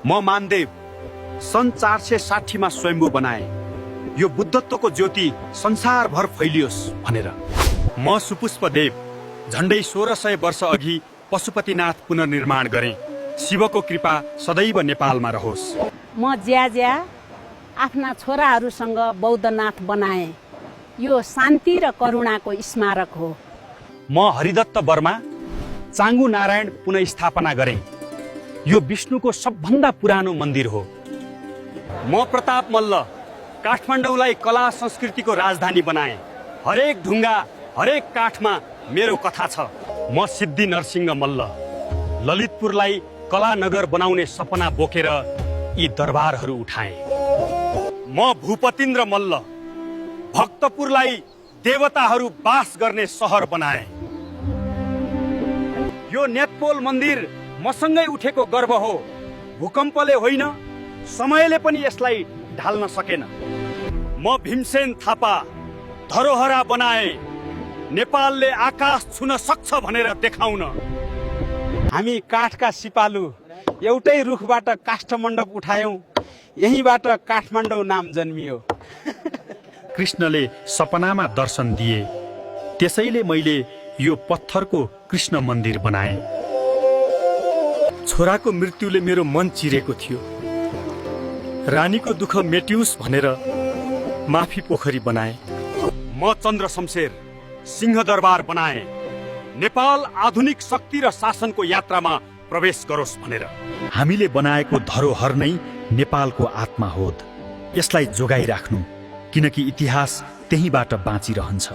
म मानदेव सन् 460 मा स्वयम्भू बनाए यो बुद्धत्वको ज्योति संसारभर फैलियोस् भनेर। म सुपुष्पदेव झण्डै 1600 वर्ष अघि पशुपतिनाथ पुनर्निर्माण गरे। शिवको कृपा सदैव नेपालमा रहोस्। म ज्याज्या आफ्ना छोराहरूसँग बौद्धनाथ बनाए। यो शान्ति र करुणाको स्मारक हो। म हरिदत्त वर्मा चाङ्गु नारायण पुनःस्थापना गरे। यो विष्णुको सबभन्दा पुरानो मन्दिर हो। म प्रताप मल्ल काठमाडौँलाई कला संस्कृतिको राजधानी बनाए। हरेक ढुङ्गा हरेक काठमा मेरो कथा छ। म सिद्धि नरसिंह मल्ल ललितपुरलाई कला नगर बनाउने सपना बोकेर यी दरबारहरू उठाए। म भूपतिन्द्र मल्ल भक्तपुरलाई देवताहरू बास गर्ने सहर बनाए। यो नेतपोल मन्दिर मसँगै उठेको गर्व हो। भूकम्पले होइन, समयले पनि यसलाई ढाल्न सकेन। म भीमसेन थापा धरोहरा बनाए। नेपालले आकाश छुन सक्छ भनेर देखाउन। हामी काठका सिपालु एउटै रुखबाट काष्ठमण्डप उठायौं। यहीँबाट काठमाडौँ नाम जन्मियो। कृष्णले सपनामा दर्शन दिए, त्यसैले मैले यो पत्थरको कृष्ण मन्दिर बनाए। छोराको मृत्युले मेरो मन चिरेको थियो। रानीको दुःख मेटियोस् भनेर माफी पोखरी बनाए। म चन्द्र शमशेर सिंहदरबार बनाए। नेपाल आधुनिक शक्ति र शासनको यात्रामा प्रवेश गरोस् भनेर। हामीले बनाएको धरोहर नै नेपालको आत्मा हो। यसलाई जोगाइराख्नु, किनकि इतिहास त्यहीबाट बाँचिरहन्छ।